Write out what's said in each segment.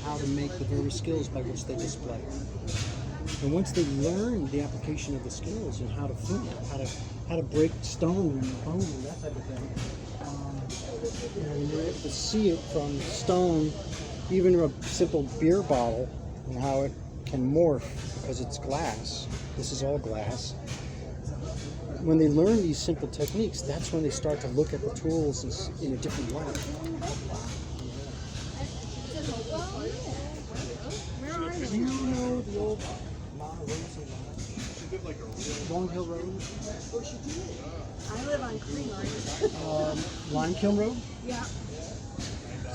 how to make the various skills by which they display. And once they learn the application of the skills and how to flint, how to break stone and bone and that type of thing, and you're able to see it from stone, even a simple beer bottle, and how it can morph because it's glass. This is all glass. When they learn these simple techniques, that's when they start to look at the tools in a different way. Do you know the old Long Hill Road? I live on Cream Lime Kiln Road? Yeah.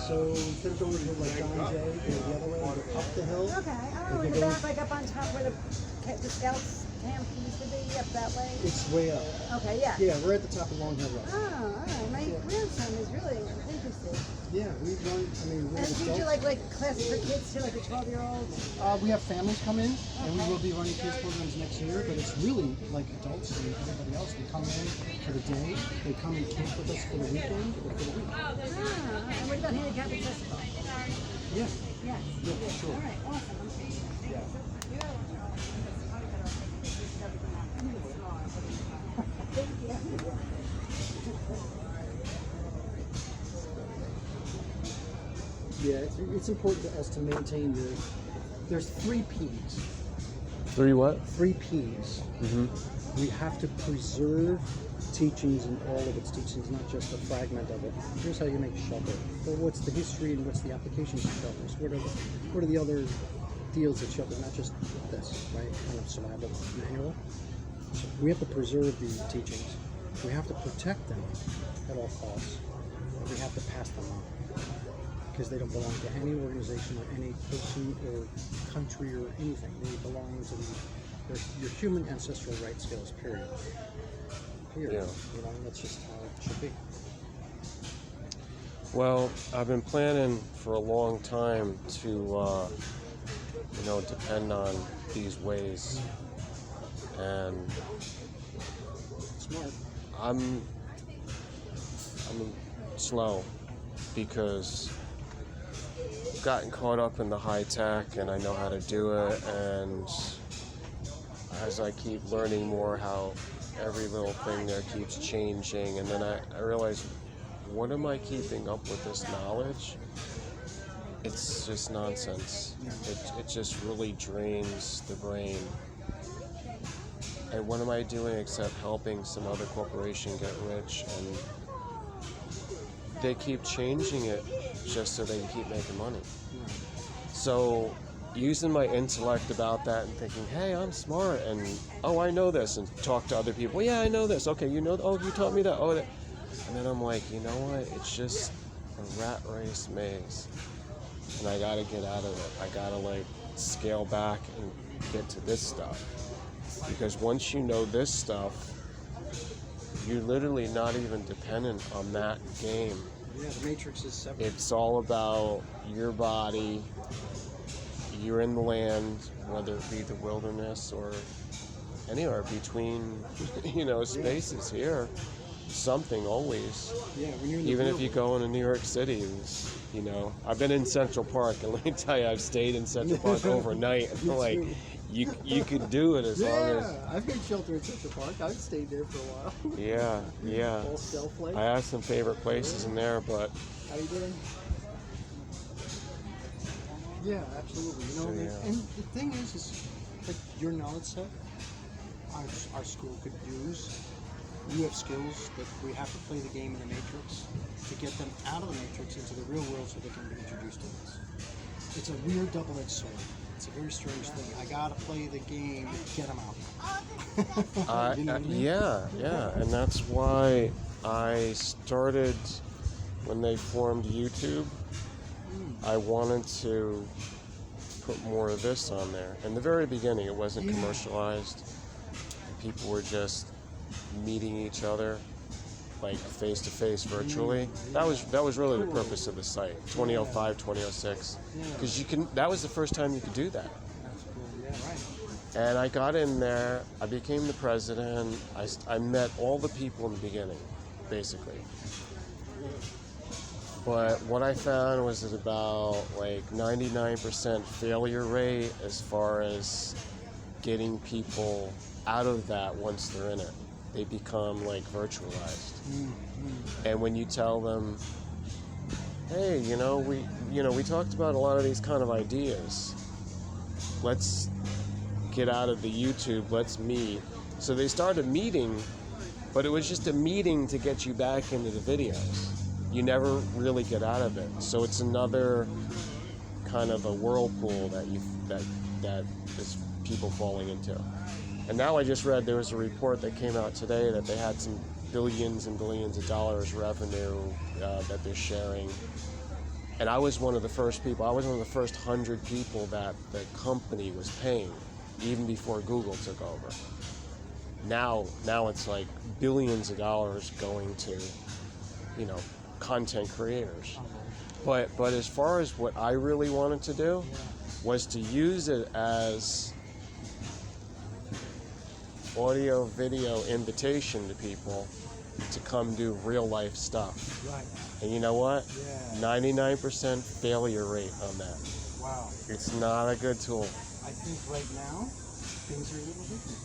So instead of going to like John Jay, go the other way, go up the hill. Okay. Oh, is that like up on top where the Scouts camp used to be, up that way? It's way up. Okay, yeah. Yeah, we're at the top of Long Hill Road. Oh, all right. My grandson is really interested. Yeah, we run, I mean, we're And do you do like classes for kids too, like the 12-year-olds? we have families come in, and we will be running kids programs next year, but it's really like adults and everybody else. They come in for the day, they come and camp with us for the weekend or for the week. And what about handicap accessible? Yeah. Yes. Yeah, sure. All right, awesome. Yeah. Yeah, it's important to us to maintain there's 3 P's. 3 what? 3 P's. We have to preserve teachings and all of its teachings, not just a fragment of it. Here's how you make shelter. Well, what's the history and what's the applications of shelters? What are the other deals of shelter, not just this, right? Kind of survival manual. So we have to preserve these teachings. We have to protect them at all costs. We have to pass them on, because they don't belong to any organization or any person or country or anything. They belong to your human ancestral right skills, period. Period. Yeah. You know, that's just how it should be. Well, I've been planning for a long time to, depend on these ways, and Smart. I'm slow because I've gotten caught up in the high tech and I know how to do it, and as I keep learning more how every little thing there keeps changing, and then I realize, what am I keeping up with this knowledge? It's just nonsense. It just really drains the brain. And what am I doing except helping some other corporation get rich? And they keep changing it just so they can keep making money. So using my intellect about that and thinking, hey, I'm smart, and oh, I know this, and talk to other people. Yeah, I know this. Okay, you know, oh, you taught me that. Oh, that. And then I'm like, you know what? It's just a rat race maze, and I gotta get out of it. I gotta scale back and get to this stuff, because once you know this stuff, you're literally not even dependent on that game. Yeah, the matrix is separate. It's all about your body. You're in the land, whether it be the wilderness or anywhere between, spaces here. Something always. Yeah, when you're in the Even field, if you go into New York City, I've been in Central Park, and let me tell you, I've stayed in Central Park overnight. And you could do it as long as. Yeah, I've made shelter in Central Park. I've stayed there for a while. Yeah. All stealth like. I have some favorite places in there, but. How you doing? Yeah, absolutely. And the thing is like your knowledge set, our school could use. You have skills that we have to play the game in the matrix to get them out of the matrix into the real world so they can be introduced to us. It's a weird double-edged sword. It's a very strange thing. I gotta play the game, get them out. You know what I mean? Yeah, and that's why I started when they formed YouTube. I wanted to put more of this on there. In the very beginning, it wasn't commercialized. People were just meeting each other, face to face virtually. That was really the purpose of the site. 2005, 2006, because that was the first time you could do that. That's cool. Yeah, right. And I got in there. I became the president. I met all the people in the beginning, basically. But what I found was at about like 99% failure rate as far as getting people out of that once they're in it. They become like virtualized. And when you tell them, hey, we talked about a lot of these kind of ideas. Let's get out of the YouTube, let's meet. So they started meeting, but it was just a meeting to get you back into the videos. You never really get out of it. So it's another kind of a whirlpool that is people falling into. And now I just read there was a report that came out today that they had some billions and billions of dollars revenue that they're sharing. And I was one of the first people, I was one of the first 100 people that the company was paying, even before Google took over. Now it's like billions of dollars going to, content creators. But as far as what I really wanted to do was to use it as audio video invitation to people to come do real life stuff. Right. And you know what? Yeah. 99% failure rate on that. Wow. It's not a good tool. I think right now things are a little different.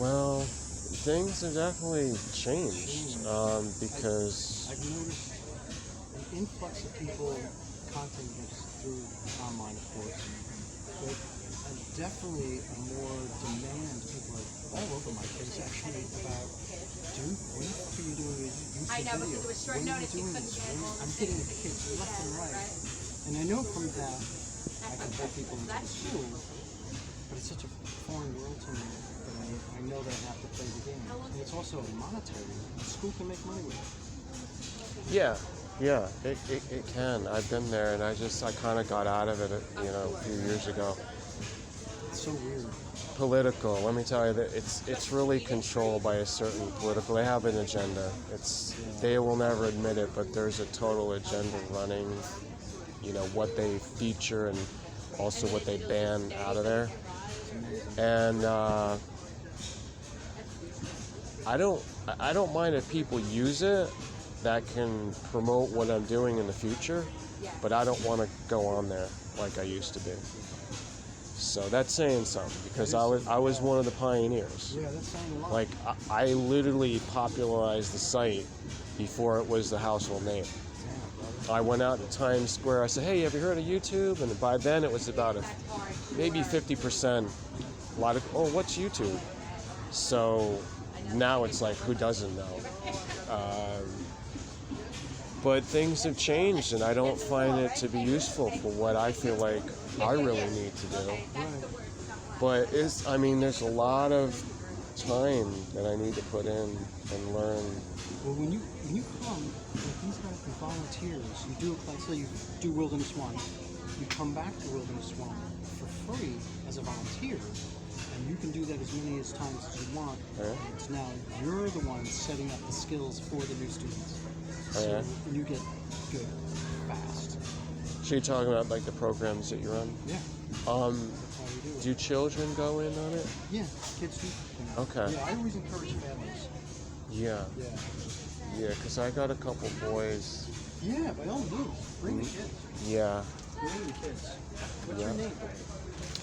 Well, things have definitely changed because I've noticed an influx of people, content gets through online, of course, but definitely a more demand. People are all over my case actually about, dude, what the fuck are you doing with YouTube I know, video? because it was short When are you notice, you doing couldn't this? get all I'm the getting things. kids left and right. And I know from that I can pull people into the school, but it's such a foreign world to me that I know that I have to play the game. And it's also monetary. The school can make money with it. yeah, it can. I've been there, and I kind of got out of it, a few years ago. It's so weird. Political. Let me tell you that it's really controlled by a certain political. They have an agenda. They will never admit it, but there's a total agenda running. What they feature and also what they ban out of there. And I don't mind if people use it. That can promote what I'm doing in the future, but I don't want to go on there like I used to be. So that's saying something, because I was one of the pioneers. Yeah, that's saying a lot. Like I literally popularized the site before it was the household name. I went out to Times Square. I said, "Hey, have you heard of YouTube?" And by then it was about maybe 50%. A lot of, "Oh, what's YouTube?" So now it's like, who doesn't know? But things have changed, and I don't find it to be useful for what I feel like I really need to do. But there's a lot of time that I need to put in and learn. Well, when you come, with these guys are volunteers, you do like say you do Wilderness One, you come back to Wilderness One for free as a volunteer, and you can do that as many times as you want. Yeah. It's now you're the one setting up the skills for the new students. Oh, yeah? So you get good fast. So you're talking about like the programs that you run? Yeah. That's how you do it. Do children go in on it? Yeah, kids do. Okay. Yeah, I always encourage families. Yeah. Yeah. Yeah, because I got a couple boys. Yeah, by all means, bring the kids. Yeah. Bring the kids. What's your name?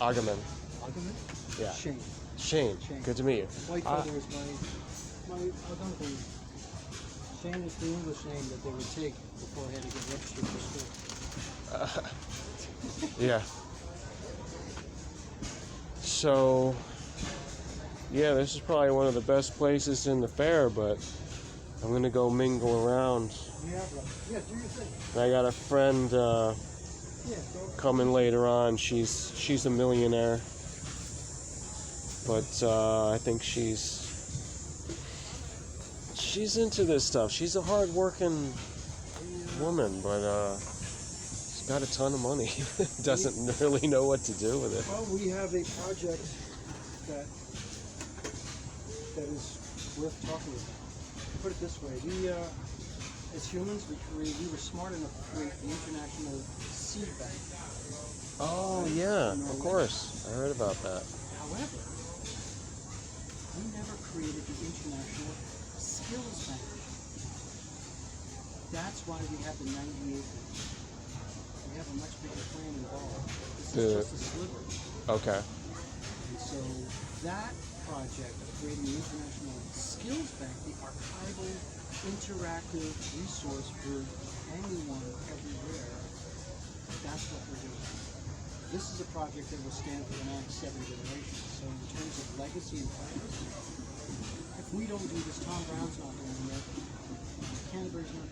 Ahgamen. Ahgamen? Yeah. Shane. Shane. Good to meet you. White feather is my Algonquin. Shane is the English name that they would take before I had to get registered for school. Yeah. So, yeah, this is probably one of the best places in the fair, but I'm going to go mingle around. Yeah, bro. Yeah, do your thing. And I got a friend coming later on. She's a millionaire, but I think she's into this stuff. She's a hard-working woman, but she's got a ton of money. Doesn't really know what to do with it. Well, we have a project that is worth talking about. Put it this way: we, as humans, we were smart enough to create the International Seed Bank. Oh yeah, of course. I heard about that. However, we never created the International Skills Bank. That's why we have the 90 acres. We have a much bigger plan involved. This The- is just a sliver. Okay. And so that project of creating the International Skills Bank, the archival, interactive resource for anyone, everywhere, that's what we're doing. This is a project that will stand for the next 7 generations. So in terms of legacy and practice, if we don't do this, Tome-Brown's not doing it, Canterbury's not.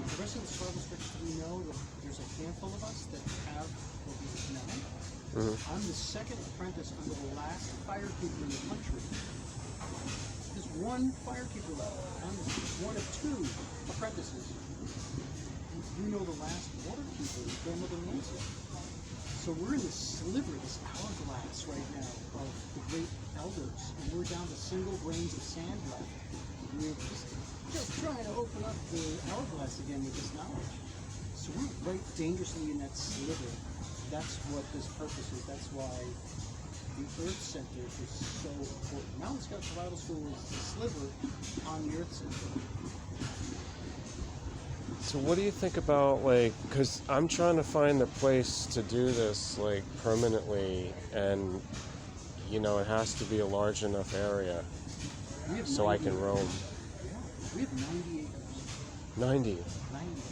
The rest of the service districts, we know that there's a handful of us that have what we know. Mm-hmm. I'm the second apprentice under the last firekeeper in the country. There's one firekeeper left. I'm one of 2 apprentices. You know the last waterkeeper, grandmother Nancy. So we're in this sliver, this hourglass right now of the great elders, and we're down to single grains of sand left. We're just trying to open up the hourglass again with this knowledge. So we're right dangerously in that sliver. That's what this purpose is. That's why the Earth Center is so important. Mountain Scout Survival School is the sliver on the Earth Center. So what do you think about, like, because I'm trying to find a place to do this, like, permanently, and, you know, it has to be a large enough area We have so I 90 can roam. Yeah, we have 90 acres. 90. 90.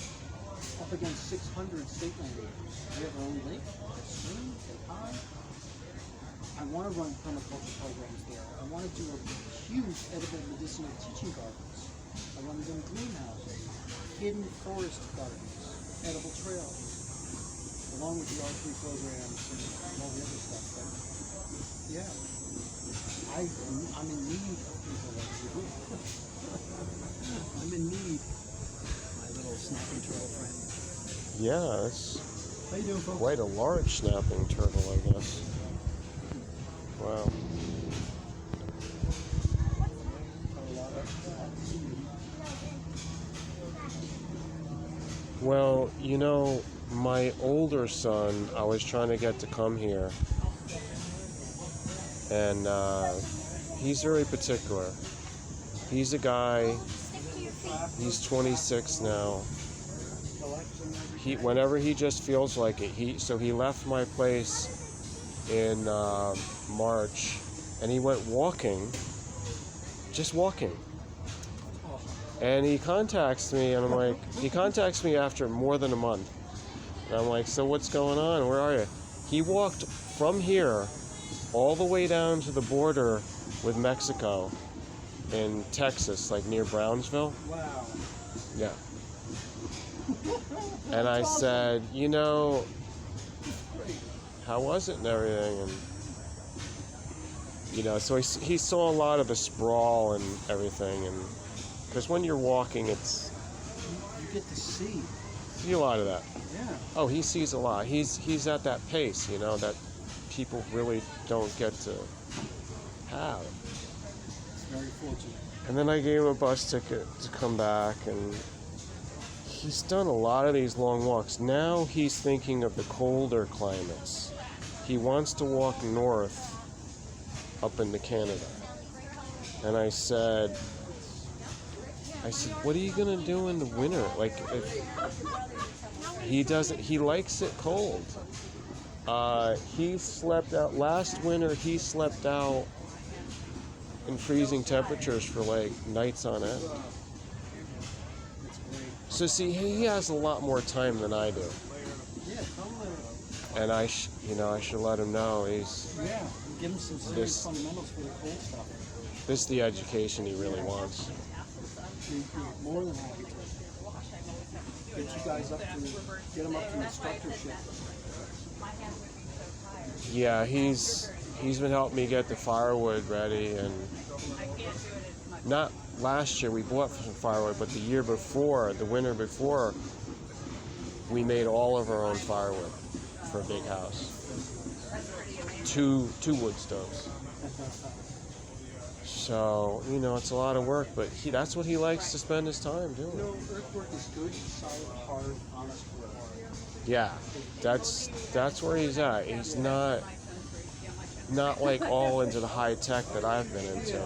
Up against 600 state land acres. We have our own lake, a stream, a pond. I want to run permaculture programs there. I want to do a huge edible medicinal teaching gardens. I want to do greenhouses, hidden forest gardens, edible trails, along with the archery programs and all the other stuff. But yeah, I'm in need of people like you. I'm in need, my little snapping turtle friend. Yeah, it's How you doing, folks? quite a large snapping turtle, I guess. Wow. Well, you know, my older son, I was trying to get to come here, and he's very particular. He's a guy, he's 26 now. Whenever he just feels like it, he left my place in March, and he went walking, just walking. And he contacts me, and I'm like, he contacts me after more than a month. And I'm like, so what's going on? Where are you? He walked from here all the way down to the border with Mexico in Texas, like near Brownsville. Wow. Yeah. And I said, you know, how was it and everything? And, you know, so he saw a lot of the sprawl and everything, and because when you're walking, You get to see. see a lot of that. Yeah. Oh, he sees a lot. He's at that pace, you know, that people really don't get to have. It's very fortunate. And then I gave him a bus ticket to come back, and he's done a lot of these long walks. Now he's thinking of the colder climates. He wants to walk north up into Canada. And I said, what are you gonna do in the winter? Like, he likes it cold. He slept out, last winter he slept out in freezing temperatures for like nights on end. That's great. So see, he has a lot more time than I do. Yeah, tell him And I should let him know yeah, give him some serious fundamentals for the cold stuff. this is the education he really wants. You're more than happy to. Get you guys up to, get him up to instructorship. Yeah, he's been helping me get the firewood ready, and not last year we bought some firewood, but the year before, the winter before, we made all of our own firewood for a big house. Two wood stoves. So, you know, it's a lot of work, but that's what he likes to spend his time doing. You know, earthwork is good, solid, hard, honest work. Yeah, that's where he's at. He's not like all into the high tech that I've been into.